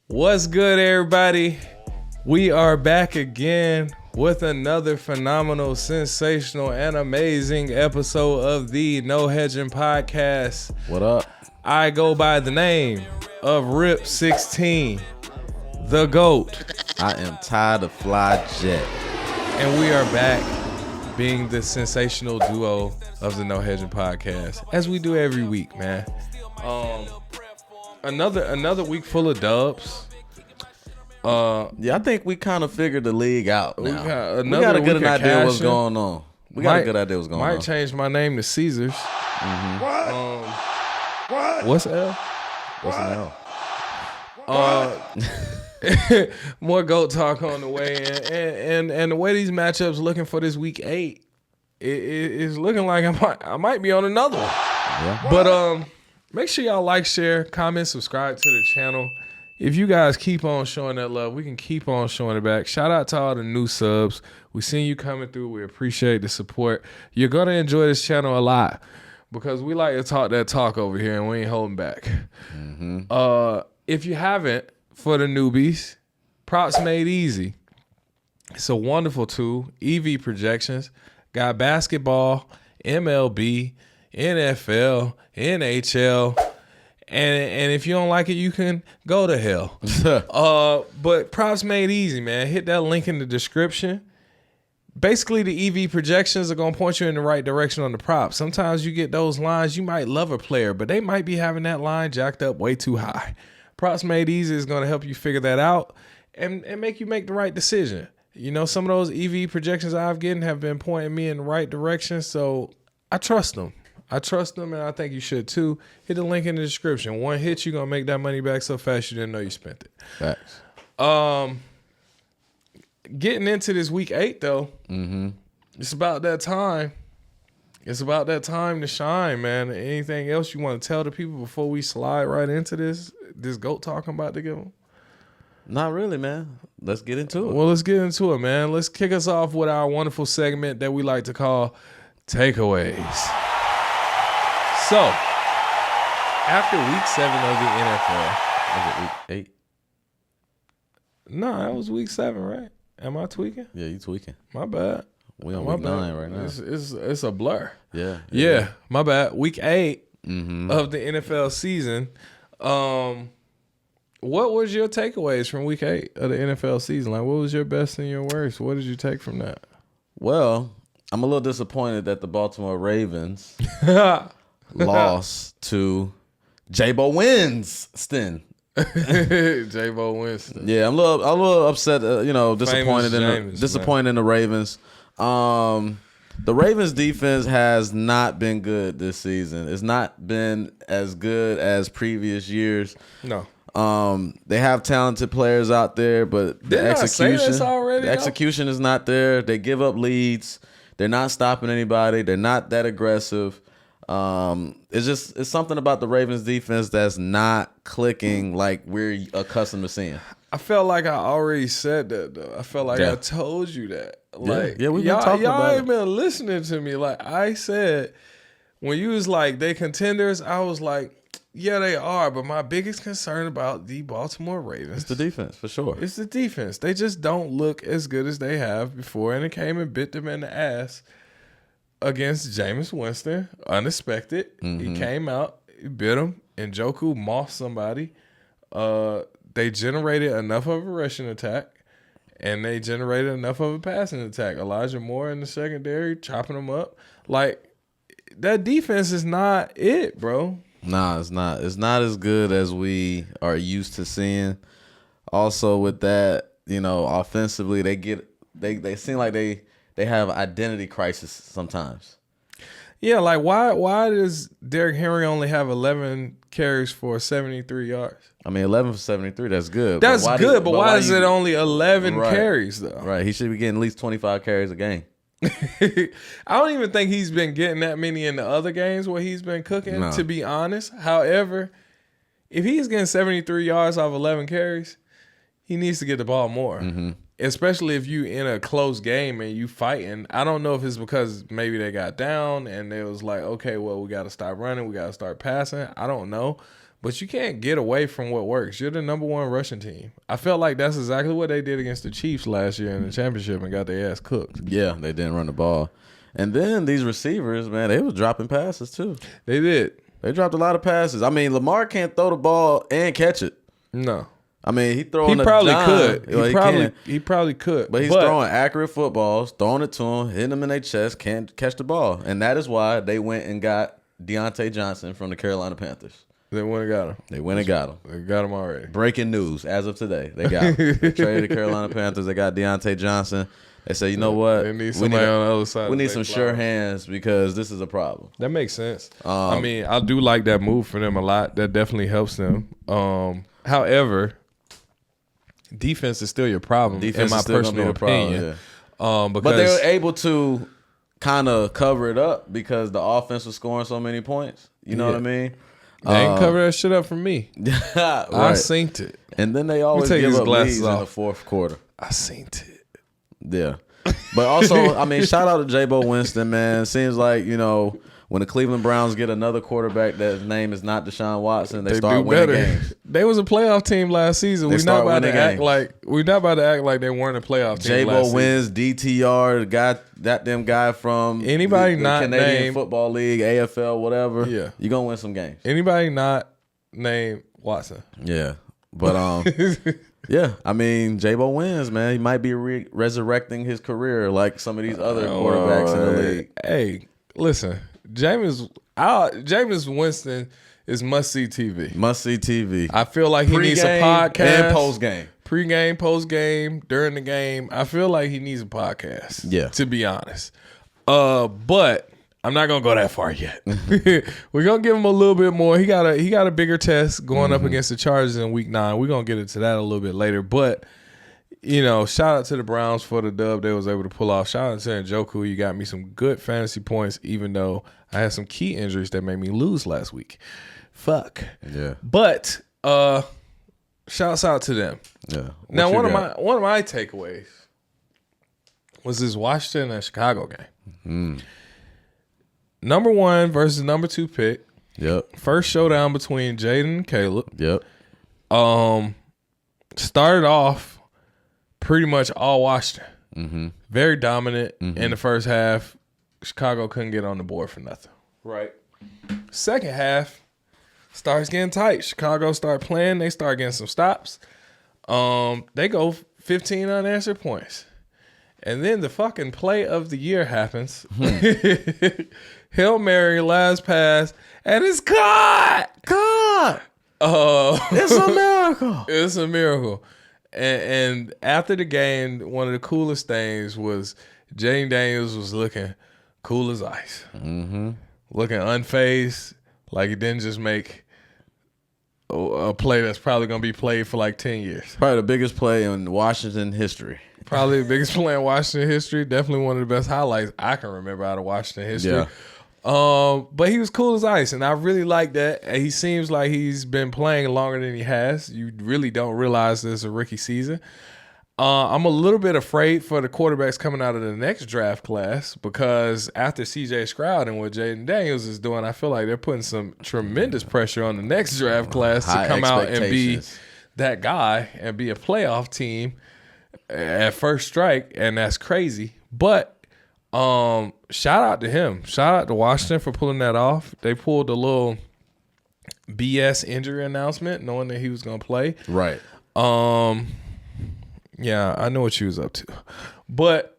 What's good, everybody? We are back again with another phenomenal, sensational, and amazing episode of the No Hedging Podcast. What up? I go by the name of Rip16, the GOAT. I am tired of Fly Jet. And we are back being the sensational duo of the No Hedging Podcast, as we do every week, man. Another week full of dubs. I think we kind of figured the league out now. We got a good idea what's going on. We got a good idea what's going on. Might change my name to Caesars. Mm-hmm. What? What's L? What's an L? More GOAT talk on the way, and the way these matchups looking for this week 8, it's looking like I might be on another one. Yeah. But make sure y'all like, share, comment, subscribe to the channel. If you guys keep on showing that love, we can keep on showing it back. Shout out to all the new subs. We seen you coming through. We appreciate the support. You're gonna enjoy this channel a lot because we like to talk that talk over here, and we ain't holding back. Mm-hmm. If you haven't, for the newbies, Props Made Easy. It's a wonderful tool. EV projections. Got basketball, MLB, NFL, NHL. And if you don't like it, you can go to hell. But Props Made Easy, man. Hit that link in the description. Basically, the EV projections are going to point you in the right direction on the props. Sometimes you get those lines, you might love a player, but they might be having that line jacked up way too high. Props Made Easy is going to help you figure that out and make you make the right decision. You know, some of those EV projections I've gotten have been pointing me in the right direction, so I trust them. And I think you should too. Hit the link in the description. One hit, you're going to make that money back so fast you didn't know you spent it. Facts. Getting into this week 8, though, Mm-hmm. it's about that time. It's about that time to shine, man. Anything else you want to tell the people before we slide right into this GOAT talk I'm about to give them? Not really, man. Let's get into it. Well, let's get into it, man. Let's kick us off with our wonderful segment that we like to call Takeaways. So, after week 7 of the NFL. Was it week 8? No, that was week 7, right? Am I tweaking? Yeah, you tweaking. My bad. We on week 9 right now. It's a blur. Yeah. My bad. Week 8 Mm-hmm. of the NFL season. What was your takeaways from week 8 of the NFL season? Like, what was your best and your worst? What did you take from that? Well, I'm a little disappointed that the Baltimore Ravens lost to J-Bo Winston. J-Bo Winston. Yeah, I'm a little upset. Disappointed James, in the Ravens. The Ravens defense has not been good this season. It's not been as good as previous years. No. They have talented players out there, but the execution is not there. They give up leads. They're not stopping anybody. They're not that aggressive. It's something about the Ravens defense that's not clicking like we're accustomed to seeing. I felt like I already said that, though. I felt like I told you that. Like, yeah, we've been talking about it. Y'all ain't been listening to me. Like I said, when you was like, they contenders, I was like, yeah, they are. But my biggest concern about the Baltimore Ravens, It's the defense, for sure. It's the defense. They just don't look as good as they have before. And it came and bit them in the ass against Jameis Winston. Unexpected. Mm-hmm. He came out, he bit him, and Njoku mossed somebody. They generated enough of a rushing attack, and they generated enough of a passing attack. Elijah Moore in the secondary, chopping them up. Like, that defense is not it, bro. Nah, it's not. It's not as good as we are used to seeing. Also, with that, offensively, they seem like they have identity crisis sometimes. Yeah, like why does Derrick Henry only have 11 carries for 73 yards? I mean, 11 for 73, that's good. That's good, but why is it only 11 carries, though? Right, he should be getting at least 25 carries a game. I don't even think he's been getting that many in the other games where he's been cooking, to be honest. However, if he's getting 73 yards off 11 carries, he needs to get the ball more. Mm-hmm. Especially if you in a close game and you fighting. I don't know if it's because maybe they got down and it was like, okay, well, we got to start running. We got to start passing. I don't know. But you can't get away from what works. You're the number one rushing team. I felt like that's exactly what they did against the Chiefs last year in the championship and got their ass cooked. Yeah, they didn't run the ball. And then these receivers, man, they was dropping passes too. They did. They dropped a lot of passes. I mean, Lamar can't throw the ball and catch it. No. I mean, he probably could. He probably could. But he's throwing accurate footballs, throwing it to him, hitting them in their chest, can't catch the ball. And that is why they went and got Deontay Johnson from the Carolina Panthers. They went and got him. They went and got him. They got him already. Breaking news as of today. They got him. They traded the Carolina Panthers. They got Deontay Johnson. They said, you know what? They need somebody on the other side. We need some sure hands because this is a problem. That makes sense. I mean, I do like that move for them a lot. That definitely helps them. However, defense is still your problem, in my personal opinion. But they were able to kind of cover it up because the offense was scoring so many points. You know what I mean? They ain't cover that shit up for me. Right. I synced it. And then they always give up leads in the fourth quarter. I synced it. Yeah. But also, I mean, shout out to J-Bo Winston, man. Seems like, you know, when the Cleveland Browns get another quarterback that's name is not Deshaun Watson, they start winning games. They was a playoff team last season. We're not about to act like they weren't a playoff team. J-Bo wins, DTR, the guy from the Canadian named Football League, AFL, whatever. Yeah. You're gonna win some games. Anybody not named Watson. Yeah. But yeah, I mean, J-Bo wins, man. He might be resurrecting his career like some of these other quarterbacks in the league. Hey, listen, Jameis Winston is MustSeeTV. MustSeeTV. I feel like he needs a podcast and post-game. Pre-game, post-game, during the game. I feel like he needs a podcast. Yeah. To be honest. But I'm not gonna go that far yet. We're gonna give him a little bit more. He got a bigger test going up against the Chargers in week 9. We're gonna get into that a little bit later. But you know, shout out to the Browns for the dub they was able to pull off. Shout out to Njoku. You got me some good fantasy points, even though I had some key injuries that made me lose last week. Fuck. Yeah. But shouts out to them. Yeah. Now one of my takeaways was this Washington and Chicago game. Number 1 versus number 2 pick. Yep. First showdown between Jaden and Caleb. Yep. Started off pretty much all Washington. Very dominant in the first half. Chicago couldn't get on the board for nothing. Right. Second half starts getting tight. Chicago start playing. They start getting some stops. They go 15 unanswered points. And then the fucking play of the year happens. Hail Mary, last pass, and it's caught. It's a miracle. It's a miracle. And after the game, one of the coolest things was Jane Daniels was looking cool as ice. Looking unfazed, like he didn't just make a play that's probably going to be played for like 10 years. Probably the biggest play in Washington history. Probably the biggest play in Washington history. Definitely one of the best highlights I can remember out of Washington history. Yeah. But he was cool as ice, and I really like that. And he seems like he's been playing longer than he has. You really don't realize this is a rookie season. I'm a little bit afraid for the quarterbacks coming out of the next draft class because after CJ Stroud and what Jaden Daniels is doing, I feel like they're putting some tremendous pressure on the next draft class to come out and be that guy and be a playoff team at first strike, and that's crazy. But shout out to him. Shout out to Washington for pulling that off. They pulled a little BS injury announcement knowing that he was going to play. Right. Yeah, I know what you was up to. But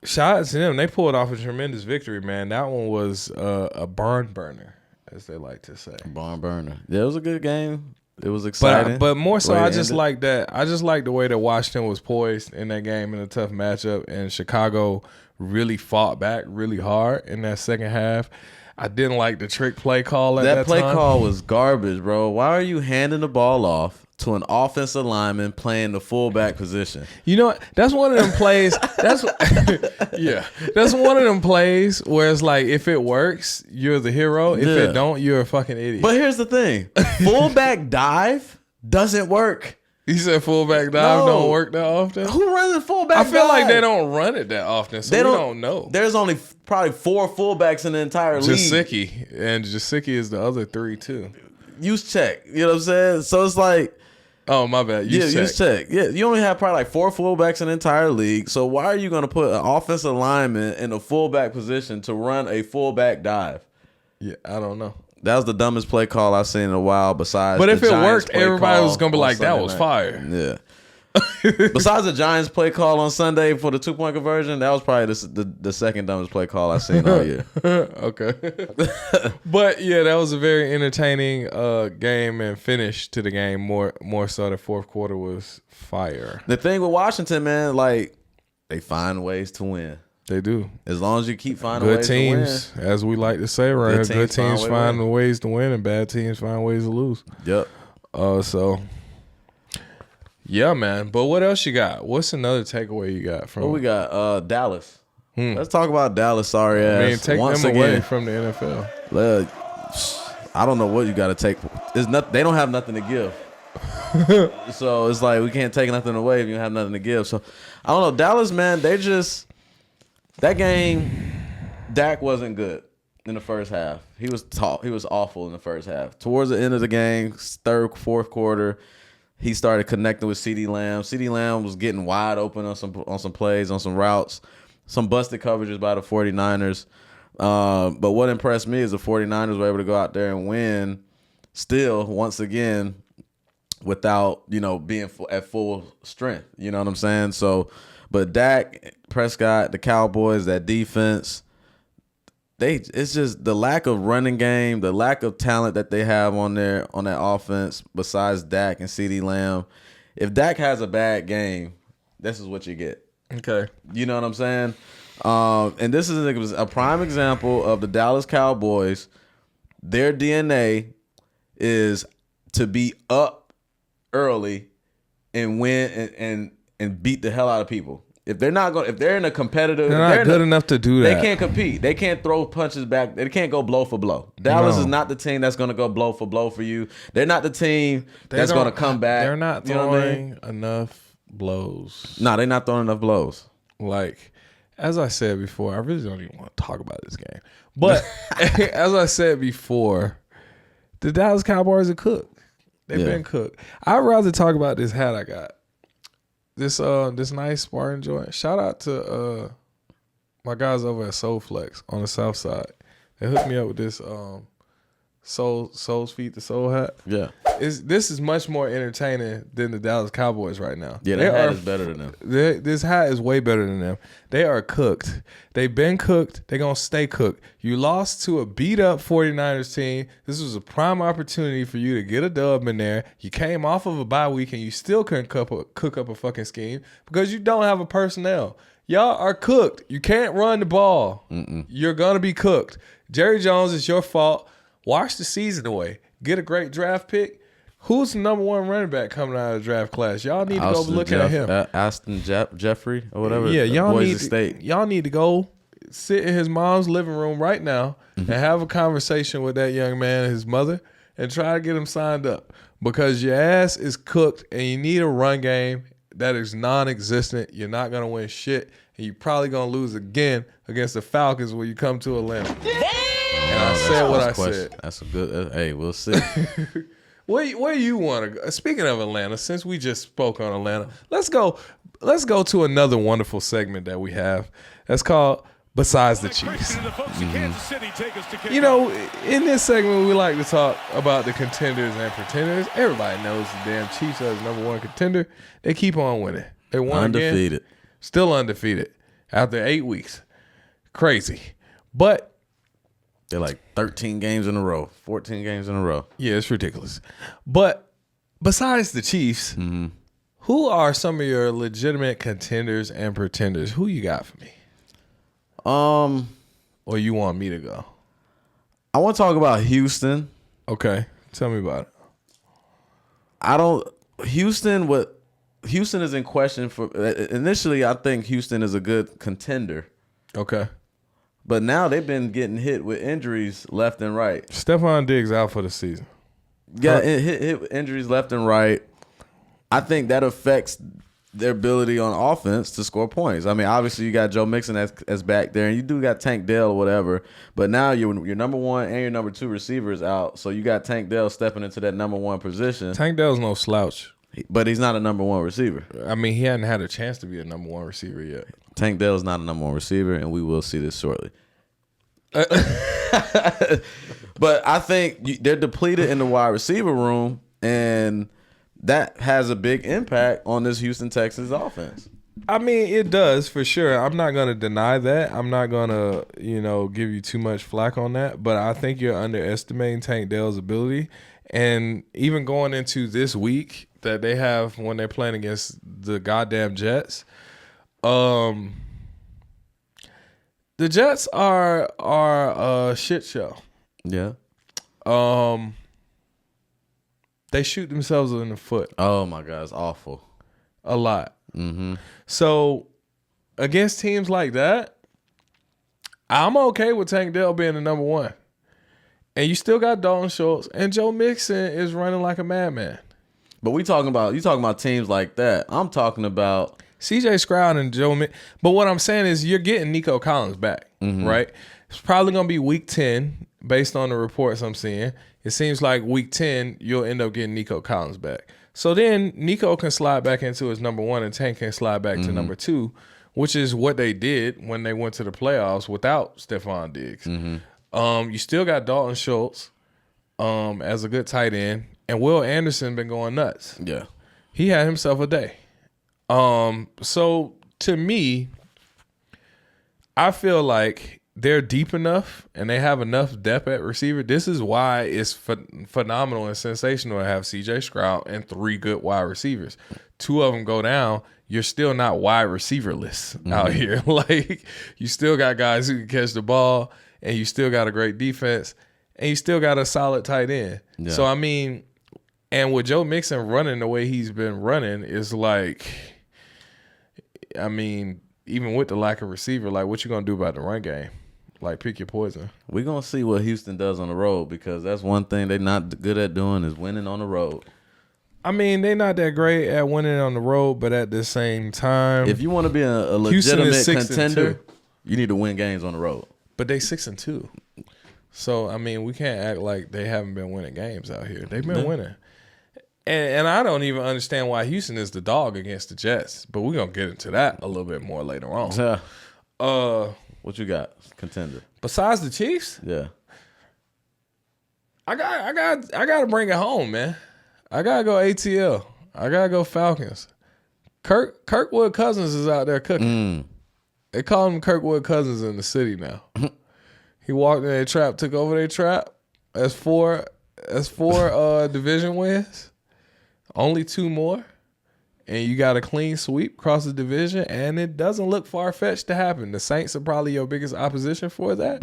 shout out to them. They pulled off a tremendous victory, man. That one was a barn burner, as they like to say. Barn burner. Yeah, it was a good game. It was exciting. But more so, I just like that. I just like the way that Washington was poised in that game in a tough matchup, and Chicago really fought back really hard in that second half. I didn't like the trick play call at that time. That play call was garbage, bro. Why are you handing the ball off to an offensive lineman playing the fullback position? You know what? That's one of them plays. That's one of them plays where it's like, if it works, you're the hero. If it don't, you're a fucking idiot. But here's the thing: fullback dive doesn't work. You said fullback dive don't work that often? Who runs a fullback dive? I feel like they don't run it that often, so we don't know. There's only probably 4 fullbacks in the entire league. Jasicki is the other 3 too. use check. You know what I'm saying? So it's like, oh, my bad. Use check. Yeah, you only have probably like 4 fullbacks in the entire league. So why are you going to put an offensive lineman in a fullback position to run a fullback dive? Yeah, I don't know. That was the dumbest play call I've seen in a while. Besides, but if it worked, everybody was gonna be like, "That was fire." Yeah. Besides the Giants play call on Sunday for the 2-point conversion, that was probably the second dumbest play call I've seen all year. Okay. But yeah, that was a very entertaining game and finish to the game. More so, the fourth quarter was fire. The thing with Washington, man, like they find ways to win. They do. As long as you keep finding good ways teams, to win. As we like to say, right? Good teams find ways to win, and bad teams find ways to lose. Yep. So, yeah, man. But what else you got? What's another takeaway you got from? What we got? Dallas. Let's talk about Dallas. Sorry ass. I mean, take once them again away from the NFL. I don't know what you got to take. They don't have nothing to give. So it's like we can't take nothing away if you have nothing to give. So I don't know. Dallas, man, they just. That game, Dak wasn't good in the first half. He was awful in the first half. Towards the end of the game, third, fourth quarter, he started connecting with CeeDee Lamb. CeeDee Lamb was getting wide open on some plays, on some routes, some busted coverages by the 49ers. But what impressed me is the 49ers were able to go out there and win still, once again, without, being at full strength. You know what I'm saying? So, but Dak, Prescott, the Cowboys, that defense, it's just the lack of running game, the lack of talent that they have on that offense besides Dak and CeeDee Lamb. If Dak has a bad game, this is what you get. Okay. You know what I'm saying? And this is a prime example of the Dallas Cowboys. Their DNA is to be up early and win and beat the hell out of people. If they're in a competitive, they're not good enough to do that. They can't compete. They can't throw punches back. They can't go blow for blow. Dallas is not the team that's going to go blow for blow for you. They're not the team that's going to come back. They're not throwing enough blows. No, they're not throwing enough blows. Like, as I said before, I really don't even want to talk about this game. But as I said before, the Dallas Cowboys are cooked. They've been cooked. I'd rather talk about this hat I got. This nice Spartan joint. Shout out to my guys over at Soulflex on the South Side. They hooked me up with this Soul's Feet the Soul hat. Yeah, this is much more entertaining than the Dallas Cowboys right now. Yeah, that hat is better than them. This hat is way better than them. They are cooked. They've been cooked. They're gonna stay cooked. You lost to a beat up 49ers team. This was a prime opportunity for you to get a dub in there. You came off of a bye week and you still couldn't cook up a fucking scheme because you don't have a personnel. Y'all are cooked. You can't run the ball. You're gonna be cooked. Jerry Jones, it's your fault. Wash the season away. Get a great draft pick. Who's the number one running back coming out of the draft class? Y'all need to go look at him. Aston Jeffrey or whatever. Yeah, y'all need to go sit in his mom's living room right now and have a conversation with that young man and his mother and try to get him signed up because your ass is cooked and you need a run game that is non-existent. You're not going to win shit and you're probably going to lose again against the Falcons when you come to Atlanta. And I said what I said. That's a good. Hey, we'll see. Where you want to go? Speaking of Atlanta, since we just spoke on Atlanta, let's go to another wonderful segment that we have. That's called Besides the Chiefs. You know, in this segment, we like to talk about the contenders and pretenders. Everybody knows the damn Chiefs are the number one contender. They keep on winning. They won undefeated. Again, still undefeated after 8 weeks. Crazy. But they're like 13 games in a row, 14 games in a row. Yeah, it's ridiculous. But besides the Chiefs, who are some of your legitimate contenders and pretenders? Who you got for me? Or you want me to go? I want to talk about Houston. Okay, tell me about it. Houston is in question for initially. I think Houston is a good contender. Okay. But now they've been getting hit with injuries left and right. Stephon Diggs out for the season. Yeah, hit injuries left and right. I think that affects their ability on offense to score points. I mean, obviously you got Joe Mixon as back there, and you do got Tank Dell or whatever. But now your number one and your number two receivers out, so you got Tank Dell stepping into that number one position. Tank Dell's no slouch, but he's not a number one receiver. I mean, he hadn't had a chance to be a number one receiver yet. Tank Dell is not a number one receiver, and we will see this shortly. But I think they're depleted in the wide receiver room, and that has a big impact on this Houston Texans offense. I mean, it does for sure. I'm not going to deny that. I'm not going to, give you too much flack on that. But I think you're underestimating Tank Dell's ability. And even going into this week that they have when they're playing against the goddamn Jets, the Jets are a shit show. Yeah. They shoot themselves in the foot. Oh my God, it's awful. A lot. Mm-hmm. So against teams like that, I'm okay with Tank Dell being the number one. And you still got Dalton Schultz, and Joe Mixon is running like a madman. But you talking about teams like that. I'm talking about CJ Stroud and Joe Mixon. But what I'm saying is you're getting Nico Collins back, right? It's probably going to be week 10 based on the reports I'm seeing. It seems like week 10, you'll end up getting Nico Collins back. So then Nico can slide back into his number one and Tank can slide back to number two, which is what they did when they went to the playoffs without Stephon Diggs. You still got Dalton Schultz as a good tight end, and Will Anderson been going nuts. Yeah. He had himself a day. So to me, I feel like they're deep enough and they have enough depth at receiver. This is why it's phenomenal and sensational to have CJ Stroud and 3 good wide receivers. 2 of them go down, you're still not wide receiverless out here. Like, you still got guys who can catch the ball, and you still got a great defense, and you still got a solid tight end. Yeah. So, I mean, and with Joe Mixon running the way he's been running, is like, I mean, even with the lack of receiver, like, what you going to do about the run game? Like, pick your poison. We're going to see what Houston does on the road, because that's one thing they're not good at doing is winning on the road. I mean, they're not that great at winning on the road, but at the same time, if you want to be a legitimate contender, you need to win games on the road. But they 6-2. So, I mean, we can't act like they haven't been winning games out here. They've been winning. And I don't even understand why Houston is the dog against the Jets, but we're going to get into that a little bit more later on. What you got, contender? Besides the Chiefs? Yeah. I got to bring it home, man. I got to go ATL. I got to go Falcons. Kirkwood Cousins is out there cooking. They call him Kirkwood Cousins in the city now. He walked in their trap, took over their trap. That's four division wins. Only 2 more. And you got a clean sweep across the division, and it doesn't look far-fetched to happen. The Saints are probably your biggest opposition for that.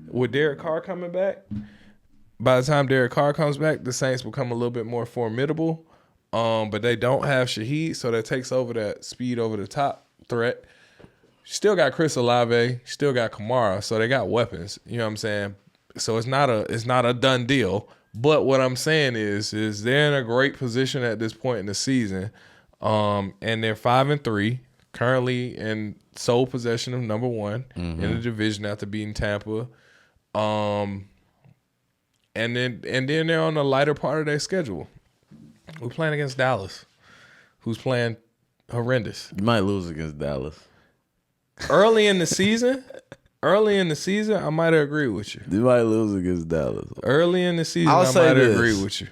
With Derek Carr coming back, by the time Derek Carr comes back, the Saints become a little bit more formidable. But they don't have Shaheed, so that takes over that speed over the top threat. Still got Chris Olave, still got Kamara, so they got weapons. You know what I'm saying? So it's not a done deal. But what I'm saying is they're in a great position at this point in the season. And they're 5-3, currently in sole possession of number 1 in the division after beating Tampa. And then they're on the lighter part of their schedule. We're playing against Dallas, who's playing horrendous. You might lose against Dallas. Early in the season, I might agree with you. You might lose against Dallas. Early in the season, I might agree with you.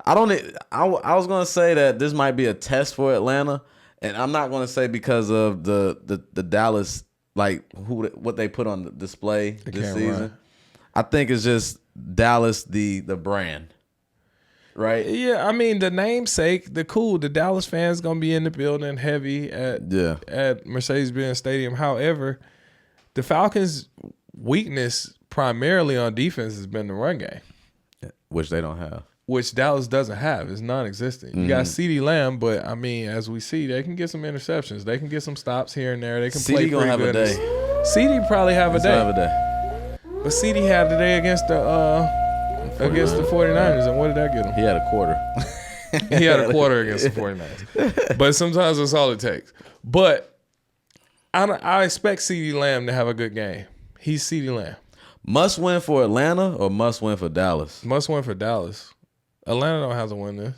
I was going to say that this might be a test for Atlanta, and I'm not going to say because of the Dallas, like what they put on the display this season. Run. I think it's just Dallas the brand, right? Yeah, I mean, the namesake, the Dallas fans going to be in the building heavy at Mercedes-Benz Stadium. However, the Falcons' weakness primarily on defense has been the run game, which they don't have. Which Dallas doesn't have. It's non-existent. You got CeeDee Lamb, but, I mean, as we see, they can get some interceptions. They can get some stops here and there. They can play pretty good. CeeDee gonna have a day. CeeDee probably have a day. But CeeDee had the day against the 49ers, and what did that get him? He had a quarter. He had a quarter against the 49ers. But sometimes that's all it takes. But I expect CeeDee Lamb to have a good game. He's CeeDee Lamb. Must win for Atlanta or must win for Dallas? Must win for Dallas. Atlanta don't have to win this.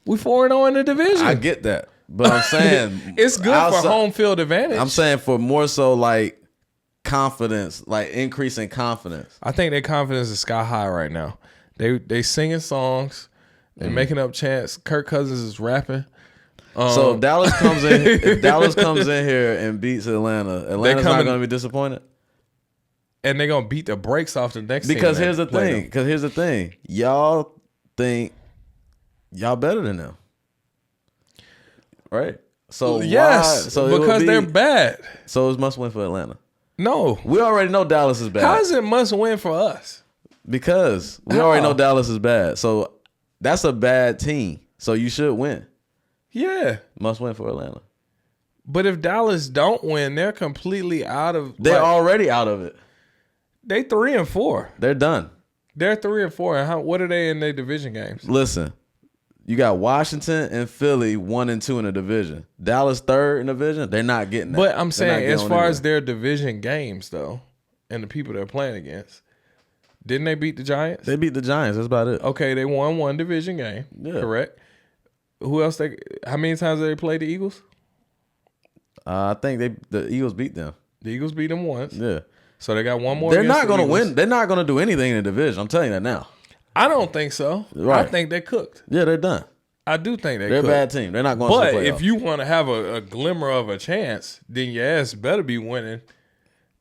We 4-0 in the division. I get that. But I'm saying it's good for home field advantage. I'm saying for more so like confidence, like increasing confidence. I think their confidence is sky high right now. They singing songs, they making up chants. Kirk Cousins is rapping. So if Dallas comes in here and beats Atlanta's not going to be disappointed. And they're going to beat the brakes off the next team. Because here's the thing. Y'all think y'all better than them. Right? So yes, because they're bad. So it's must win for Atlanta. No. We already know Dallas is bad. How is it must win for us? Because we already know Dallas is bad. So that's a bad team. So you should win. Yeah. Must win for Atlanta. But if Dallas don't win, they're completely out of They're already out of it. They 3-4. They're done. They're 3-4. And what are they in their division games? Listen. You got Washington and Philly 1-2 in the division. Dallas 3rd in the division. They're not getting that. But I'm saying as far as their division games though, and the people they're playing against, didn't they beat the Giants? They beat the Giants. That's about it. Okay, they won one division game. Yeah. Correct. Who else? How many times did they play the Eagles? I think the Eagles beat them. The Eagles beat them once. Yeah. So they got one more. They're not going to win. They're not going to do anything in the division. I'm telling you that now. I don't think so. Right. I think they're cooked. Yeah, they're done. I do think they're a bad team. They're not going to the playoffs. But if you want to have a glimmer of a chance, then your ass better be winning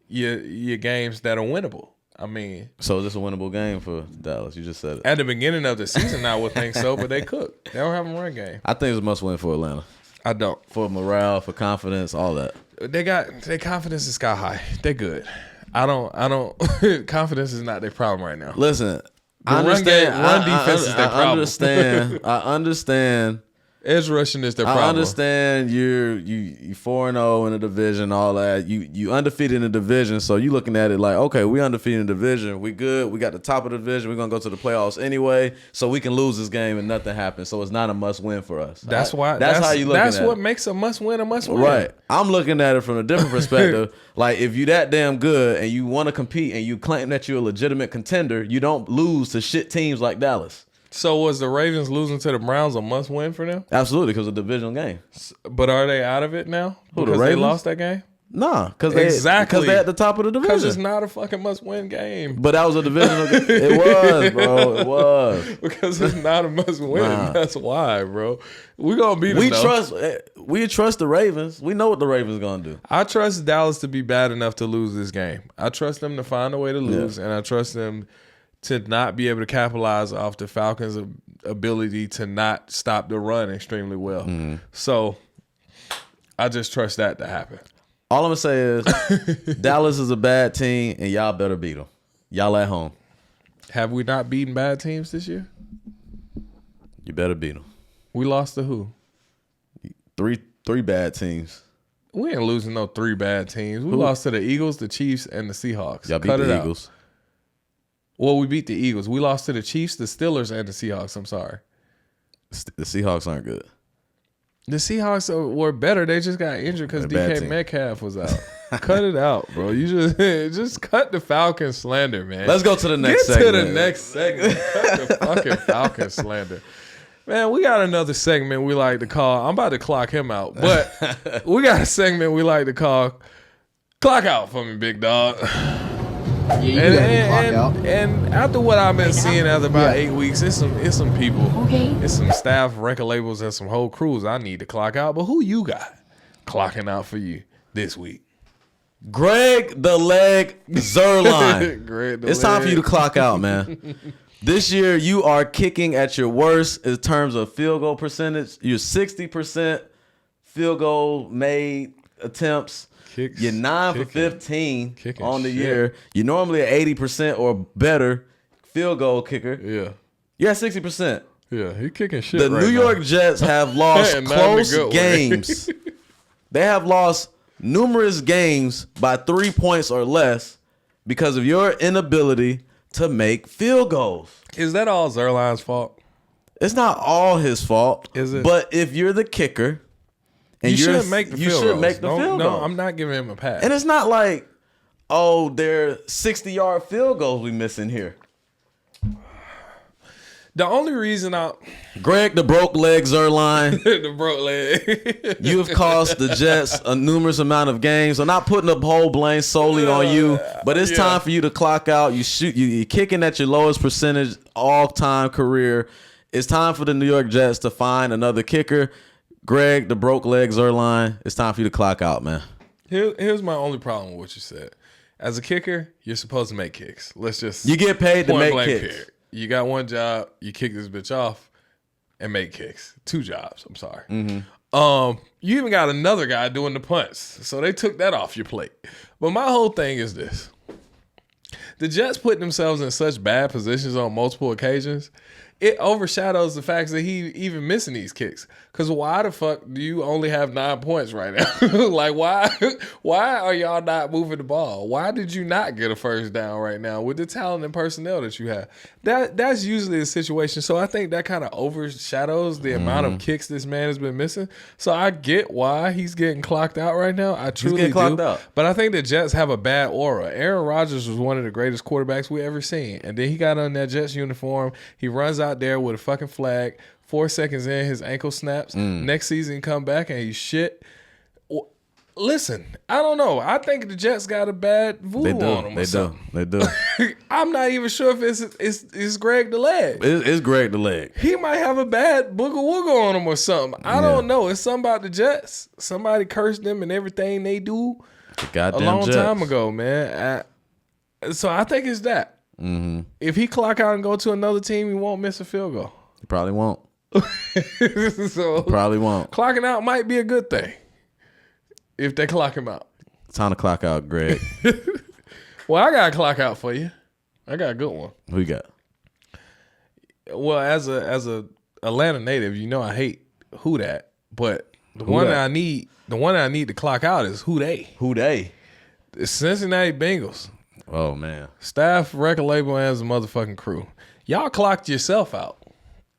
your games that are winnable. I mean, so is this a winnable game for Dallas? You just said it. At the beginning of the season, I would think so, but they cooked. They don't have a run game. I think it's a must win for Atlanta. I don't. For morale, for confidence, all that. Their confidence is sky high. They're good. I don't confidence is not their problem right now. Listen, I understand. Run defense is their problem. I understand. Edge rushing is their problem. I understand you 4-0 in the division, all that. You undefeated in the division, so you looking at it like, okay, we undefeated in the division. We good. We got the top of the division. We're gonna go to the playoffs anyway, so we can lose this game and nothing happens. So it's not a must win for us. That's how you look at it. That's what makes a must win a must win. Right. I'm looking at it from a different perspective. Like if you that damn good and you want to compete and you claim that you're a legitimate contender, you don't lose to shit teams like Dallas. So was the Ravens losing to the Browns a must win for them? Absolutely, because of the divisional game. But are they out of it now? Who, because the Ravens? They lost that game? Nah, because they're at the top of the division. Because it's not a fucking must win game. But that was a divisional game. It was, bro. It was. Because it's not a must win. Nah. That's why, bro. We're gonna beat them. We trust the Ravens. We know what the Ravens gonna do. I trust Dallas to be bad enough to lose this game. I trust them to find a way to lose, and I trust them to not be able to capitalize off the Falcons' ability to not stop the run extremely well. Mm-hmm. So I just trust that to happen. All I'm going to say is Dallas is a bad team, and y'all better beat them. Y'all at home. Have we not beaten bad teams this year? You better beat them. We lost to who? Three bad teams. We ain't losing no 3 bad teams. We lost to the Eagles, the Chiefs, and the Seahawks. Y'all beat the Eagles. Well, we beat the Eagles. We lost to the Chiefs, the Steelers, and the Seahawks. I'm sorry. The Seahawks aren't good. The Seahawks were better. They just got injured because DK Metcalf was out. Cut it out, bro. You just cut the Falcons slander, man. Let's go to the next segment. Get to the next segment. Cut the fucking Falcons slander. Man, we got another segment we like to call. I'm about to clock him out, but we got a segment we like to call Clock Out for Me, Big Dawg. Yeah, and after what I've been seeing after about 8 weeks, it's some people, it's some staff, record labels, and some whole crews I need to clock out. But who you got clocking out for you this week? Greg the Leg Zuerlein. It's time for you to clock out, man. This year, you are kicking at your worst in terms of field goal percentage. You're 60% field goal made attempts. You're 9 for 15 on the year. You're normally an 80% or better field goal kicker. Yeah. You're at 60%. Yeah, he's kicking shit. The New York Jets have lost close games. They have lost numerous games by 3 points or less because of your inability to make field goals. Is that all Zuerlein's fault? It's not all his fault. Is it? But if you're the kicker, and you should make the field goals. field No, goal. I'm not giving him a pass. And it's not like, oh, they're 60-yard field goals we missing here. The only reason Greg, the broke leg Zerline. the broke leg. You have cost the Jets a numerous amount of games. I'm not putting the whole blame solely on you, but it's time for you to clock out. You're kicking at your lowest percentage all-time career. It's time for the New York Jets to find another kicker. Greg, the broke leg Zerline, it's time for you to clock out, man. Here's my only problem with what you said. As a kicker, you're supposed to make kicks. You get paid to make kicks. Period. You got one job. You kick this bitch off and make kicks. 2 jobs. I'm sorry. Mm-hmm. You even got another guy doing the punts. So they took that off your plate. But my whole thing is this. The Jets putting themselves in such bad positions on multiple occasions, it overshadows the fact that he even missing these kicks. Because why the fuck do you only have 9 points right now? Like, why are y'all not moving the ball? Why did you not get a first down right now with the talent and personnel that you have? That's usually the situation. So I think that kind of overshadows the amount of kicks this man has been missing. So I get why he's getting clocked out right now. I truly do. Out. But I think the Jets have a bad aura. Aaron Rodgers was one of the greatest quarterbacks we ever seen. And then he got on that Jets uniform. He runs out there with a fucking flag. 4 seconds in, his ankle snaps. Next season, come back and he's shit. Listen, I don't know. I think the Jets got a bad voodoo on them. They do. I'm not even sure if it's Greg the leg. It's Greg the leg. He might have a bad booger wooger on him or something. I don't know. It's something about the Jets. Somebody cursed them and everything they do a long time ago, man. So I think it's that. Mm-hmm. If he clock out and go to another team, he won't miss a field goal. He probably won't. So probably won't. Clocking out might be a good thing if they clock him out. Time to clock out, Greg. Well, I got a clock out for you. I got a good one. Who you got? Well, as a Atlanta native, you know I hate who that, but the one that I need to clock out is who they. Who they? The Cincinnati Bengals. Oh man. Staff, record label, and the motherfucking crew. Y'all clocked yourself out.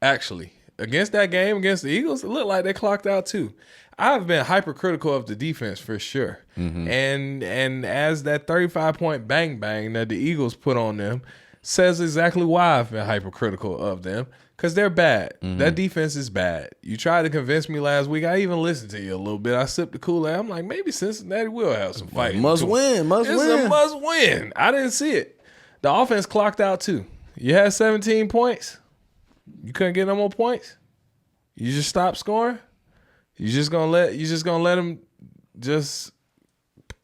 Actually, against that game against the Eagles, it looked like they clocked out too. I've been hypercritical of the defense for sure. Mm-hmm. And as that 35-point bang bang that the Eagles put on them says exactly why I've been hypercritical of them. Because they're bad. Mm-hmm. That defense is bad. You tried to convince me last week. I even listened to you a little bit. I sipped the Kool-Aid. I'm like, maybe Cincinnati will have some fighting. Must win. It's a must win. I didn't see it. The offense clocked out too. You had 17 points. You couldn't get no more points. You just stopped scoring. You just gonna let them just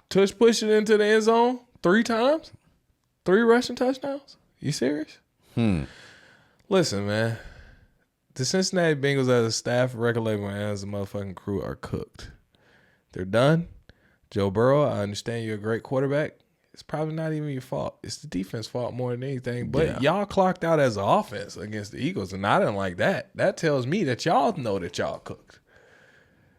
push it into the end zone 3 times, 3 rushing touchdowns. You serious? Listen, man. The Cincinnati Bengals as a staff, record label, and as a motherfucking crew are cooked. They're done. Joe Burrow, I understand you're a great quarterback. It's probably not even your fault. It's the defense fault more than anything. But y'all clocked out as an offense against the Eagles, and I didn't like that. That tells me that y'all know that y'all cooked.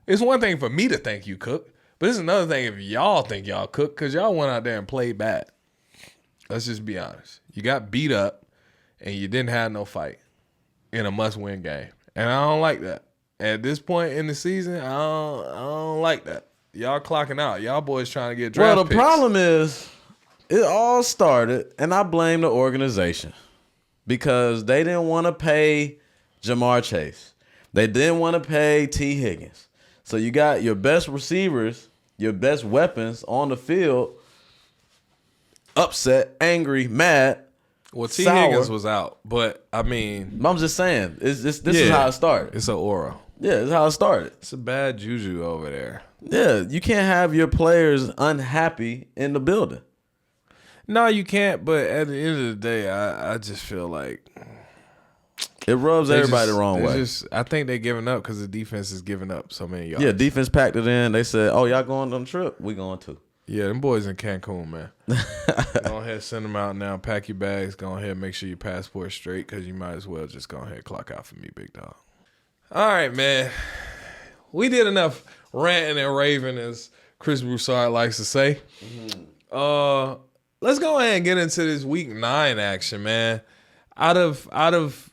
It's one thing for me to think you cooked, but it's another thing if y'all think y'all cooked because y'all went out there and played bad. Let's just be honest. You got beat up, and you didn't have no fight in a must-win game. And I don't like that. At this point in the season, I don't like that. Y'all clocking out. Y'all boys trying to get draft picks. Well, the problem is it all started, and I blame the organization because they didn't want to pay Jamar Chase. They didn't want to pay T. Higgins. So you got your best receivers, your best weapons on the field, upset, angry, mad. Well, T. Higgins was out, but I mean, I'm just saying, this is how it started. It's an aura. Yeah, this is how it started. It's a bad juju over there. Yeah, you can't have your players unhappy in the building. No, you can't. But at the end of the day, I just feel like it rubs everybody the wrong way. I think they're giving up because the defense is giving up so many yards. Yeah, defense packed it in. They said, "Oh, y'all going on the trip? We going too." Yeah, them boys in Cancun, man. Go ahead, send them out now. Pack your bags. Go ahead, make sure your passport's straight because you might as well just go ahead and clock out for me, big dog. All right, man. We did enough ranting and raving, as Chris Broussard likes to say. Mm-hmm. Let's go ahead and get into this Week 9 action, man. Out of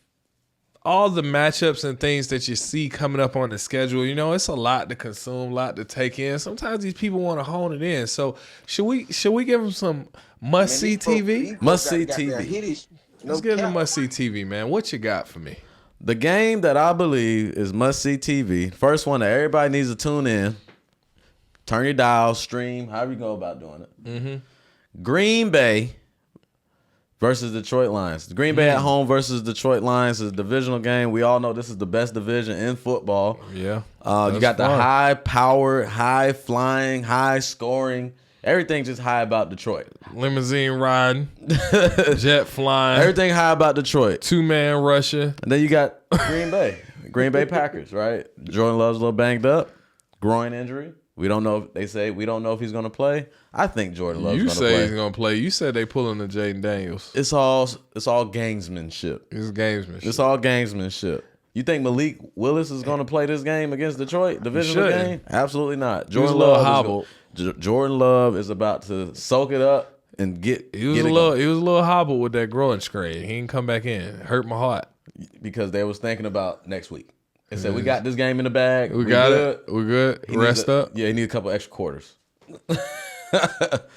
all the matchups and things that you see coming up on the schedule, you know, it's a lot to consume, a lot to take in. Sometimes these people want to hone it in. So should we give them some must-see TV? Must-see TV. Let's give them must-see TV, man. What you got for me? The game that I believe is must-see TV, first one that everybody needs to tune in, turn your dial, stream, however you go about doing it. Mm-hmm. Green Bay versus Detroit Lions. Green Bay at home versus Detroit Lions is a divisional game. We all know this is the best division in football. Yeah. You got the high power, high flying, high scoring. Everything just high about Detroit. Limousine riding, jet flying. Everything high about Detroit. 2-man rushing. And then you got Green Bay. Green Bay Packers, right? Jordan Love's a little banged up. Groin injury. We don't know. They say we don't know if he's going to play. I think Jordan Love's going to play. You say he's going to play. You said they pulling the Jaden Daniels. It's all gamesmanship. It's gamesmanship. It's all gamesmanship. You think Malik Willis is going to play this game against Detroit? Divisional game? Absolutely not. Jordan Love is about to soak it up and get. He was a little hobbled with that groin strain. He didn't come back in. Hurt my heart because they was thinking about next week. They said we got this game in the bag. We got it. We're good. Rest up. Yeah, he need a couple extra quarters.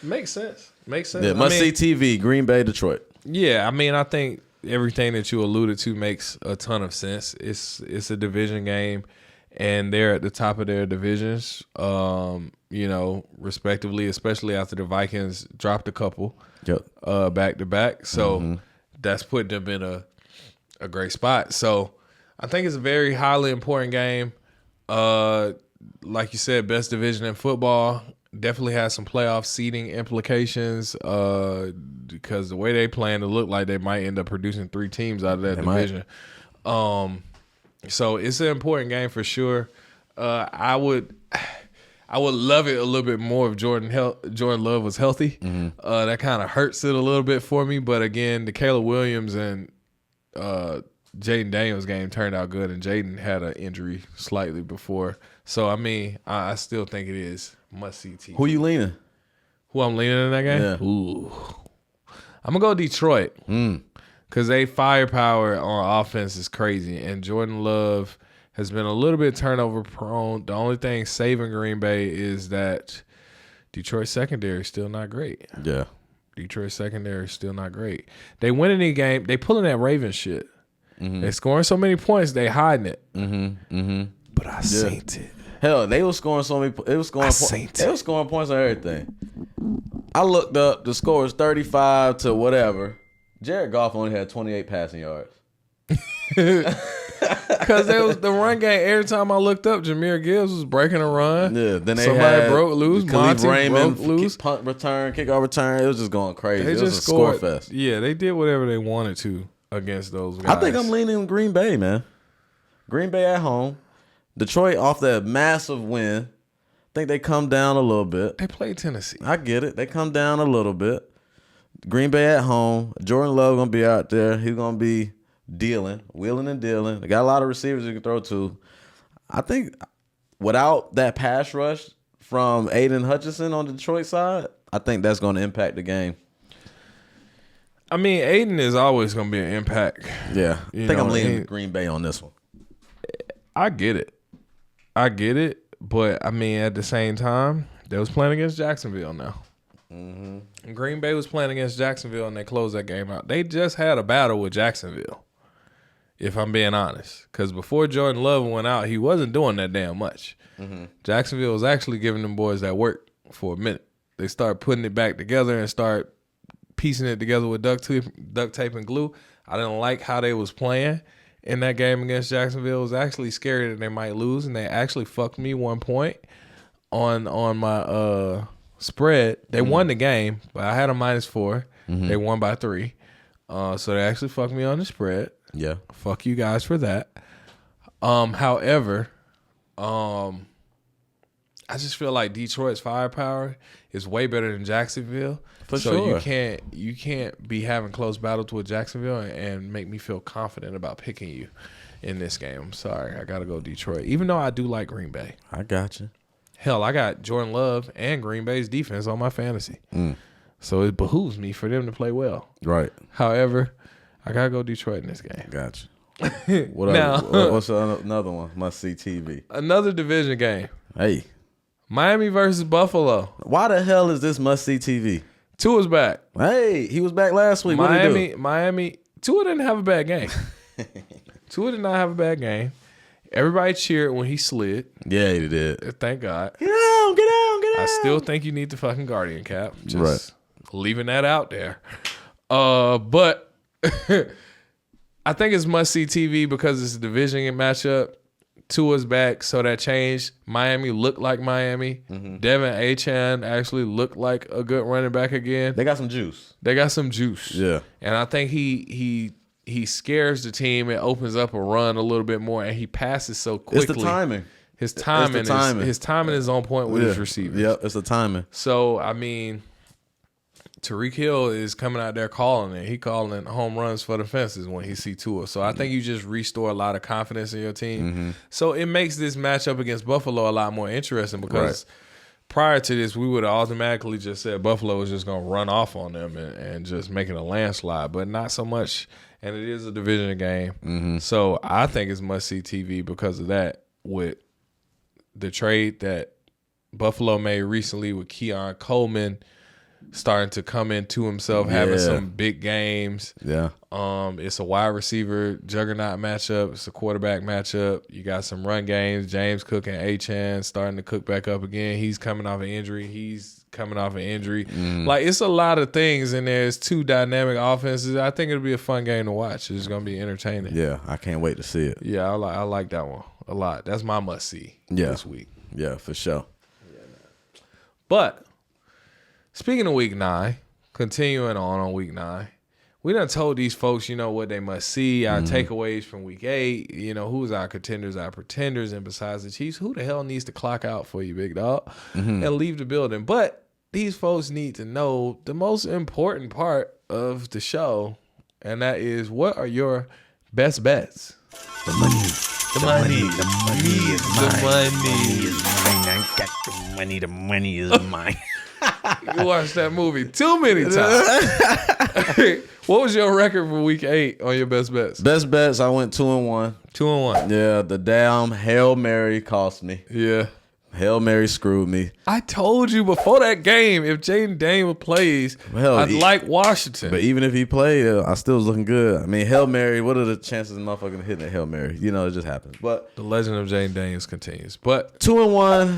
Makes sense. Yeah, must-see TV. Green Bay, Detroit. Yeah, I mean, I think everything that you alluded to makes a ton of sense. It's a division game, and they're at the top of their divisions, you know, respectively, especially after the Vikings dropped a couple back to back. So that's putting them in a great spot. So I think it's a very highly important game. Like you said, best division in football. Definitely has some playoff seeding implications because the way they plan to look like they might end up producing 3 teams out of that division. So it's an important game for sure. I would love it a little bit more if Jordan Love was healthy. That kind of hurts it a little bit for me. But again, the Caleb Williams and Jaden Daniels game turned out good, and Jaden had an injury slightly before. So, I mean, I still think it is must-see TV. Who you leaning? Who I'm leaning in that game? Yeah. Ooh. I'm going to go Detroit because they firepower on offense is crazy, and Jordan Love has been a little bit turnover prone. The only thing saving Green Bay is that Detroit secondary is still not great. Yeah. Detroit secondary is still not great. They win any game. They pulling that Ravens shit. They scoring so many points, they hiding it. But I seen it. Hell, they were scoring so many. They were scoring points on everything. I looked up. The score was 35 to whatever. Jared Goff only had 28 passing yards. Because there was the run game. Every time I looked up, Jahmyr Gibbs was breaking a run. Yeah, then somebody broke loose. Monty broke loose. Punt return, kickoff return. It was just going crazy. It was a score fest. Yeah, they did whatever they wanted to against those guys. I think I'm leaning Green Bay, man. Green Bay at home. Detroit off that massive win. I think they come down a little bit. They play Tennessee. I get it. They come down a little bit. Green Bay at home. Jordan Love going to be out there. He's going to be wheeling and dealing. They got a lot of receivers you can throw to. I think without that pass rush from Aiden Hutchinson on the Detroit side, I think that's going to impact the game. I mean, Aiden is always going to be an impact. Yeah. I think I'm leaning Green Bay on this one. I get it. But, I mean, at the same time, they was playing against Jacksonville now. Mm-hmm. Green Bay was playing against Jacksonville, and they closed that game out. They just had a battle with Jacksonville, if I'm being honest. Because before Jordan Love went out, he wasn't doing that damn much. Mm-hmm. Jacksonville was actually giving them boys that work for a minute. They started putting it back together and start piecing it together with duct tape and glue. I didn't like how they was playing in that game against Jacksonville. It was actually scary that they might lose, and they actually fucked me 1 point on my spread. They won the game, but I had a -4. They won by 3. So they actually fucked me on the spread. Yeah. Fuck you guys for that. However, I just feel like Detroit's firepower is way better than Jacksonville. For sure. You can't be having close battles with Jacksonville and make me feel confident about picking you in this game. I'm sorry. I got to go Detroit. Even though I do like Green Bay. I got you. Hell, I got Jordan Love and Green Bay's defense on my fantasy. So it behooves me for them to play well. Right. However, I got to go Detroit in this game. Got you. What now, what's another one? Must-see TV. Another division game. Hey. Miami versus Buffalo. Why the hell is this must-see TV? Tua's back. Hey, he was back last week. Miami. Tua didn't have a bad game. Tua did not have a bad game. Everybody cheered when he slid. Yeah, he did. Thank God. Get out, get out, get out. I still think you need the fucking Guardian cap. Just leaving that out there. But I think it's must-see TV because it's a division matchup. Tua's back, so that changed. Miami looked like Miami. Mm-hmm. Devin Achane actually looked like a good running back again. They got some juice. Yeah. And I think he scares the team and opens up a run a little bit more, and he passes so quickly. It's the timing. His timing is on point with his receivers. Yep, it's the timing. So, I mean, Tyreek Hill is coming out there calling it. He calling home runs for the fences when he see Tua. So I think you just restore a lot of confidence in your team. Mm-hmm. So it makes this matchup against Buffalo a lot more interesting because prior to this, we would have automatically just said Buffalo was just going to run off on them and just make it a landslide, but not so much. And it is a division game. Mm-hmm. So I think it's must-see TV because of that, with the trade that Buffalo made recently with Keon Coleman starting to come into himself, having some big games. Yeah. It's a wide receiver juggernaut matchup. It's a quarterback matchup. You got some run games. James Cook and Achane starting to cook back up again. He's coming off an injury. Like, it's a lot of things in there. It's two dynamic offenses. I think it'll be a fun game to watch. It's going to be entertaining. Yeah, I can't wait to see it. Yeah, I like that one a lot. That's my must-see this week. Yeah, for sure. But speaking of week 9, continuing on week 9, we done told these folks, what they must see, our takeaways from week 8, who's our contenders, our pretenders, and besides the Chiefs, who the hell needs to clock out for you, big dog, and leave the building. But these folks need to know the most important part of the show, and that is, what are your best bets? The money. The money is mine. I got the money. The money is mine. You watched that movie too many times. What was your record for week 8 on your best bets? Best bets, I went 2-1. 2-1. Yeah, the damn Hail Mary cost me. Yeah. Hail Mary screwed me. I told you before that game, if Jaden Daniels plays, I'd like Washington. But even if he played, I still was looking good. I mean, Hail Mary, what are the chances of motherfucking hitting a Hail Mary? It just happens. But the legend of Jaden Daniels continues. But 2-1.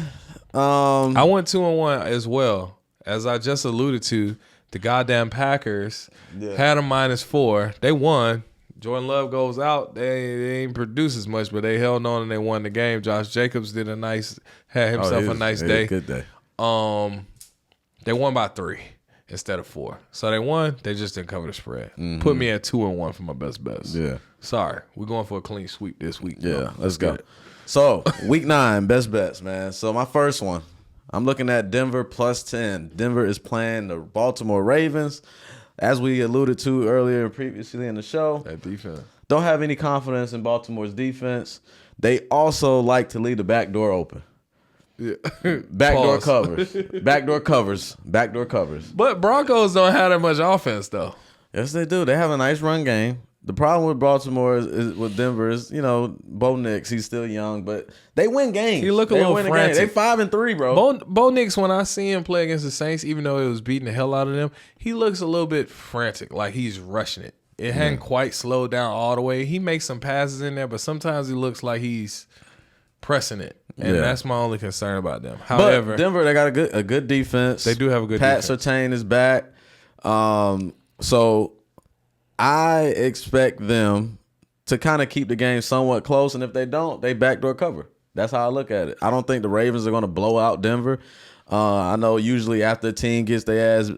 I went 2-1 as well. As I just alluded to, the goddamn Packers had a -4. They won. Jordan Love goes out. They ain't produce as much, but they held on and they won the game. Josh Jacobs had himself a nice day. Good day. They won by 3 instead of 4. So they won. They just didn't cover the spread. Put me at 2-1 for my best bets. Yeah. Sorry, we're going for a clean sweep this week. Yeah, let's go. So week 9, best bets, man. So my first one, I'm looking at Denver +10. Denver is playing the Baltimore Ravens. As we alluded to earlier previously in the show, that defense. Don't have any confidence in Baltimore's defense. They also like to leave the back door open. Yeah. Backdoor covers. Backdoor covers. But Broncos don't have that much offense, though. Yes, they do. They have a nice run game. The problem with Baltimore is with Denver is, Bo Nix, he's still young, but they win games. He look a little frantic. They 5-3, bro. Bo Nix, when I see him play against the Saints, even though it was beating the hell out of them, he looks a little bit frantic, like he's rushing it. It hadn't quite slowed down all the way. He makes some passes in there, but sometimes he looks like he's pressing it. And that's my only concern about them. However, but Denver, they got a good defense. They do have a good defense. defense. Pat Surtain is back. So I expect them to kind of keep the game somewhat close, and if they don't, they backdoor cover. That's how I look at it. I don't think the Ravens are going to blow out Denver. I know usually after a team gets their ass,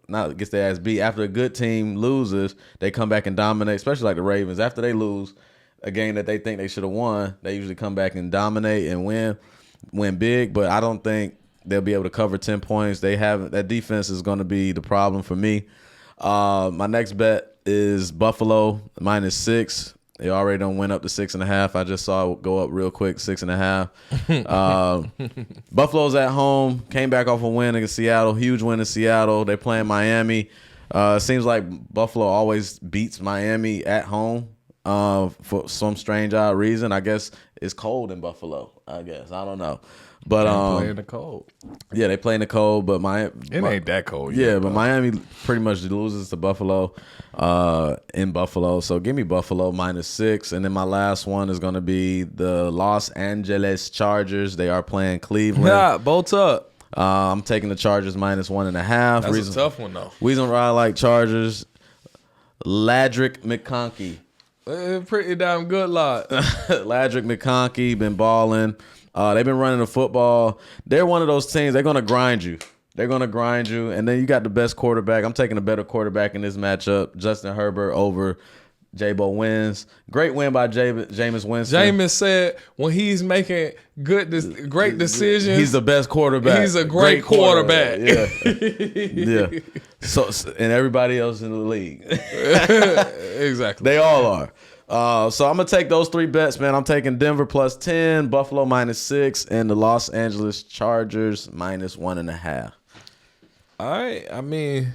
not gets their ass beat, after a good team loses, they come back and dominate, especially like the Ravens. After they lose a game that they think they should have won, they usually come back and dominate and win big, but I don't think they'll be able to cover 10 points. That defense is going to be the problem for me. My next bet is Buffalo -6. They already done went up to 6.5. I just saw it go up real quick, 6.5. Buffalo's at home. Came back off a win against Seattle. Huge win in Seattle. They're playing Miami. Seems like Buffalo always beats Miami at home. for some strange odd reason. I guess it's cold in Buffalo. I don't know. But they play in the cold. Yeah, they play in the cold, but ain't that cold. Yeah, but Miami pretty much loses to Buffalo in Buffalo. So give me Buffalo -6. And then my last one is going to be the Los Angeles Chargers. They are playing Cleveland. Yeah, bolts up. I'm taking the Chargers -1.5. That's a tough one, though. Reason why I like Chargers, Ladrick McConkey. Pretty damn good lot. Ladrick McConkey been balling. They've been running the football. They're one of those teams. They're going to grind you. And then you got the best quarterback. I'm taking a better quarterback in this matchup. Justin Herbert over J-Bo wins. Great win by Jameis Winston. Jameis said when he's making great decisions, he's the best quarterback. He's a great quarterback. Yeah. Yeah. So and everybody else in the league. Exactly. They all are. So I'm going to take those 3 bets, man. I'm taking Denver +10, Buffalo -6, and the Los Angeles Chargers -1.5. All right. I mean,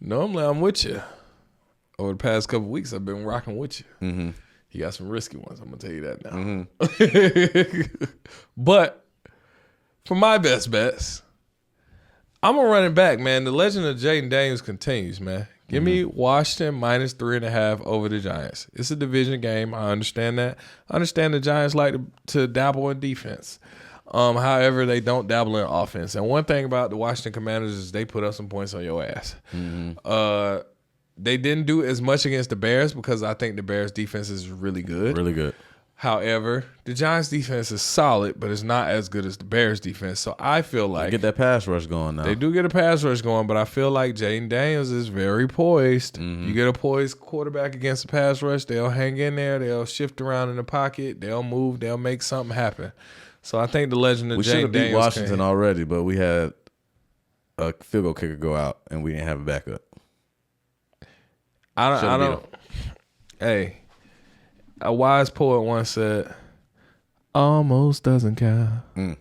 normally I'm with you. Over the past couple weeks, I've been rocking with you. Mm-hmm. You got some risky ones. I'm going to tell you that now. Mm-hmm. But for my best bets, I'm going to run it back, man. The legend of Jaden Daniels continues, man. Give me Washington -3.5 over the Giants. It's a division game. I understand that. I understand the Giants like to dabble in defense. However, they don't dabble in offense. And one thing about the Washington Commanders is they put up some points on your ass. Mm-hmm. They didn't do as much against the Bears because I think the Bears' defense is really good. Really good. However, the Giants' defense is solid, but it's not as good as the Bears' defense. So I feel like they get that pass rush going now. They do get a pass rush going, but I feel like Jaden Daniels is very poised. Mm-hmm. You get a poised quarterback against a pass rush, they'll hang in there, they'll shift around in the pocket, they'll move, they'll make something happen. So I think the legend of Jaden Daniels. We should have beat Washington already, but we had a field goal kicker go out, and we didn't have a backup. I don't. Hey, a wise poet once said, "Almost doesn't count."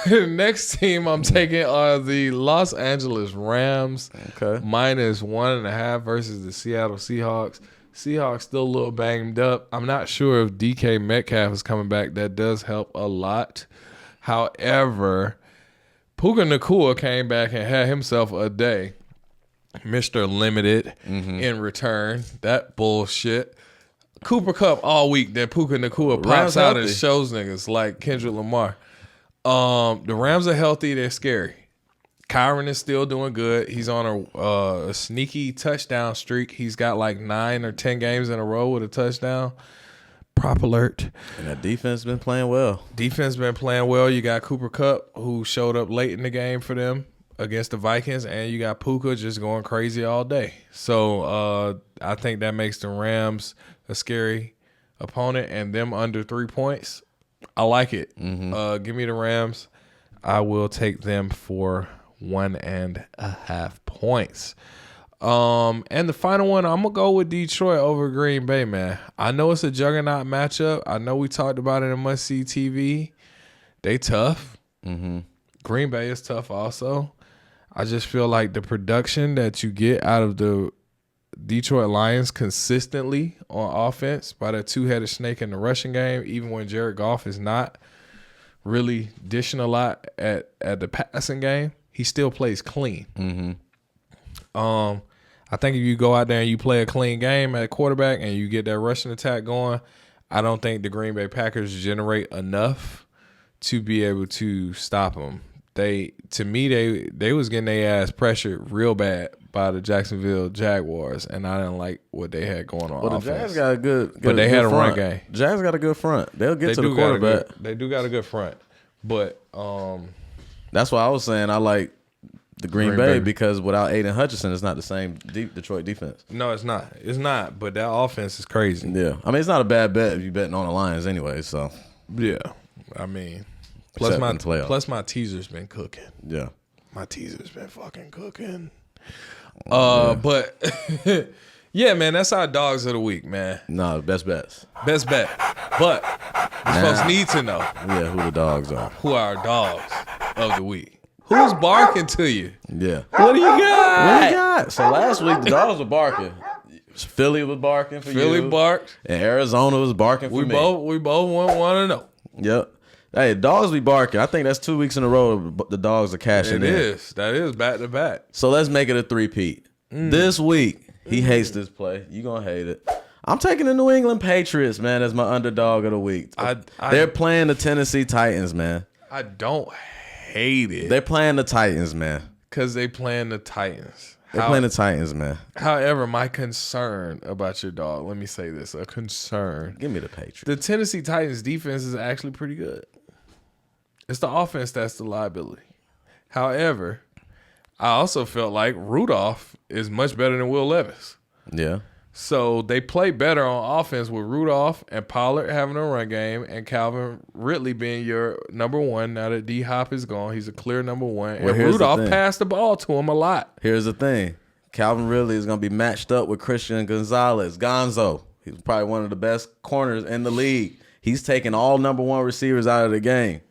Next team I'm taking are the Los Angeles Rams. Okay. -1.5 versus the Seattle Seahawks. Seahawks still a little banged up. I'm not sure if DK Metcalf is coming back. That does help a lot. However, Puka Nacua came back and had himself a day. Mr. Limited in return. That bullshit. Cooper Kupp all week. That Puka Nacua pops out and shows niggas like Kendrick Lamar. The Rams are healthy. They're scary. Kyron is still doing good. He's on a sneaky touchdown streak. He's got like 9 or 10 games in a row with a touchdown. Prop alert. And that defense been playing well. You got Cooper Kupp, who showed up late in the game for them against the Vikings, and you got Puka just going crazy all day. So I think that makes the Rams a scary opponent, and them under 3 points, I like it. Give me the Rams. I will take them for 1.5 points. And the final one, I'm going to go with Detroit over Green Bay, man. I know it's a juggernaut matchup. I know we talked about it in MustSeeTV. They tough. Green Bay is tough also. I just feel like the production that you get out of the Detroit Lions consistently on offense by that 2-headed snake in the rushing game, even when Jared Goff is not really dishing a lot at the passing game, he still plays clean. I think if you go out there and you play a clean game at quarterback and you get that rushing attack going, I don't think the Green Bay Packers generate enough to be able to stop them. They was getting their ass pressured real bad by the Jacksonville Jaguars, and I didn't like what they had going on. Well, the Jags got a good but they had a run game. Jags got a good front. They'll get to the quarterback. They do got a good front, but that's why I was saying I like the Green Bay because without Aiden Hutchinson, it's not the same Detroit defense. No, it's not. It's not. But that offense is crazy. Yeah, I mean it's not a bad bet if you're betting on the Lions anyway. So yeah, I mean. Plus my teaser's been cooking. Yeah. My teaser's been fucking cooking. But yeah, man, that's our dogs of the week, man. No, best bets. Best bet. But folks need to know. Yeah, who the dogs are. Who are our dogs of the week. Who's barking to you? Yeah. What do you got? So last week the dogs were barking. Philly was barking for you. Philly barked. And Arizona was barking for me. We both want to know. Yep. Hey, dogs be barking. I think that's 2 weeks in a row the dogs are cashing in. It is. That is back to back. So let's make it a three-peat. This week, he hates this play. You going to hate it. I'm taking the New England Patriots, man, as my underdog of the week. They're playing the Tennessee Titans, man. I don't hate it. They're playing the Titans, man. Because they playing the Titans. They're playing the Titans, man. However, my concern about your dog, let me say this, a concern. Give me the Patriots. The Tennessee Titans defense is actually pretty good. It's the offense that's the liability. However, I also felt like Rudolph is much better than Will Levis. Yeah. So they play better on offense with Rudolph and Pollard having a run game and Calvin Ridley being your number one. Now that D-Hop is gone, he's a clear number one. And Rudolph passed the ball to him a lot. Here's the thing. Calvin Ridley is going to be matched up with Christian Gonzalez, Gonzo. He's probably one of the best corners in the league. He's taking all number one receivers out of the game.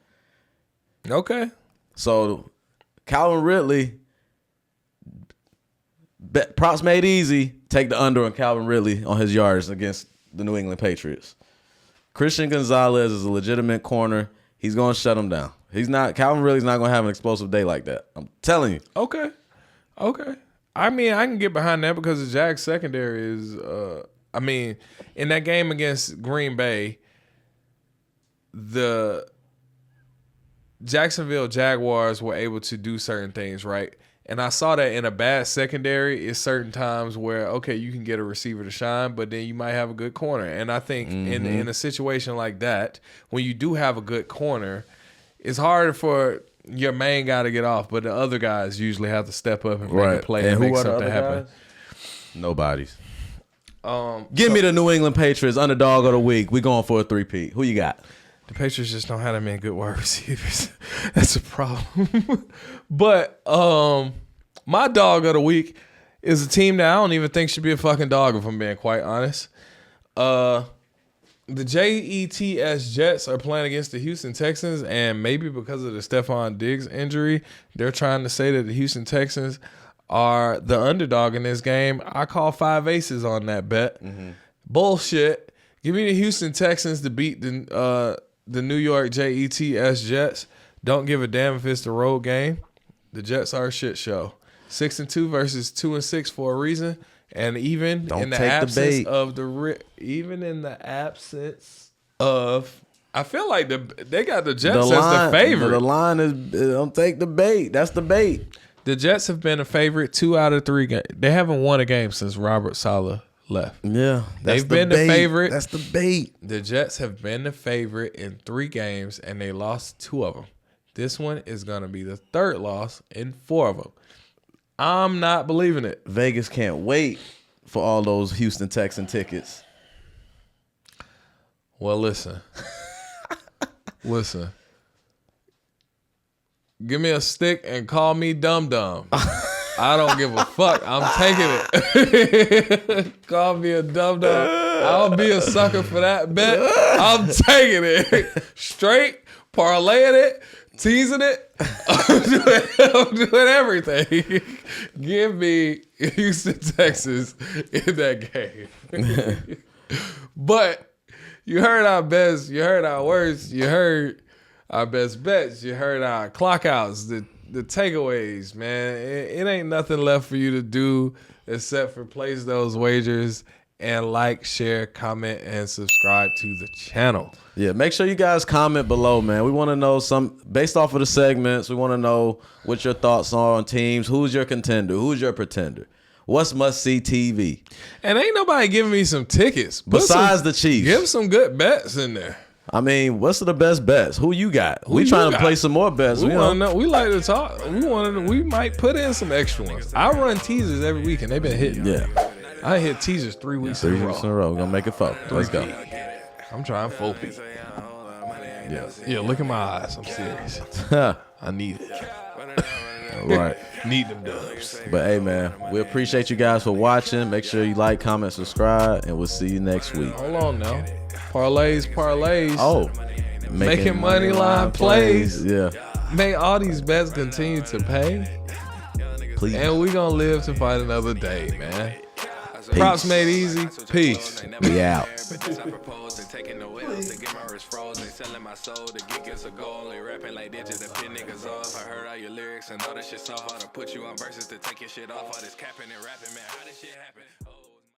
Okay. So Calvin Ridley, props made easy. Take the under on Calvin Ridley on his yards against the New England Patriots. Christian Gonzalez is a legitimate corner. He's going to shut him down. Calvin Ridley's not going to have an explosive day like that. I'm telling you. Okay. I mean, I can get behind that because the Jags secondary is, in that game against Green Bay, the Jacksonville Jaguars were able to do certain things, right? And I saw that in a bad secondary is certain times where, okay, you can get a receiver to shine, but then you might have a good corner. And I think in a situation like that, when you do have a good corner, it's harder for your main guy to get off, but the other guys usually have to step up and make a play and make something happen. Nobody's. Give me the New England Patriots underdog of the week. We going for a three-peat. Who you got? The Patriots just don't have that many good wide receivers. That's a problem. But my dog of the week is a team that I don't even think should be a fucking dog, if I'm being quite honest. The Jets are playing against the Houston Texans, and maybe because of the Stephon Diggs injury, they're trying to say that the Houston Texans are the underdog in this game. I call 5 aces on that bet. Bullshit. Give me the Houston Texans to beat the New York Jets. Don't give a damn if it's the road game. The Jets are a shit show. 6-2 versus 2-6 for a reason. And even in the absence of, I feel like they got the Jets as the favorite. The line is don't take the bait. That's the bait. The Jets have been a favorite 2 out of 3 games. They haven't won a game since Robert Saleh left. Yeah, they've been the favorite. That's the bait. The Jets have been the favorite in 3 games, and they lost 2 of them. This one is going to be the 3rd loss in 4 of them. I'm not believing it. Vegas can't wait for all those Houston Texan tickets. Well, listen. Give me a stick and call me dum-dum. I don't give a fuck. I'm taking it. Call me a dum-dum. I'll be a sucker for that bet. I'm taking it. Straight, parlaying it, teasing it. I'm doing everything. Give me Houston, Texas in that game. But you heard our best. You heard our worst. You heard our best bets. You heard our clockouts. The takeaways, man. It ain't nothing left for you to do except for place those wagers and like, share, comment, and subscribe to the channel. Yeah, make sure you guys comment below, man. We want to know based off of the segments, we want to know what your thoughts are on teams. Who's your contender? Who's your pretender? What's MustSeeTV? And ain't nobody giving me some tickets. Besides the Chiefs. Give some good bets in there. I mean, what's the best bets? Who you got? We trying to play some more bets. We want to know. We like to talk. We might put in some extra ones. I run teasers every week, and they've been hitting. Yeah. I hit teasers 3 weeks in a row. 3 weeks in a row. We're going to make it 4. Let's go. I'm trying 4 feet. Yeah, look at my eyes. I'm serious. I need it. Right. Need them dubs. But hey, man, we appreciate you guys for watching. Make sure you like, comment, subscribe, and we'll see you next week. Hold on now. Parlays. Oh. Making money line plays. Yeah. May all these bets continue to pay. Please. And we're going to live to fight another day, man. Props made easy. Peace. We out. Taking the wheels to get my wrist froze. They selling my soul to get us a goal. They rapping like digits to pin niggas off. I heard all your lyrics and all this shit soft. How to put you on verses to take your shit off. All this capping and rapping, man. How this shit happen?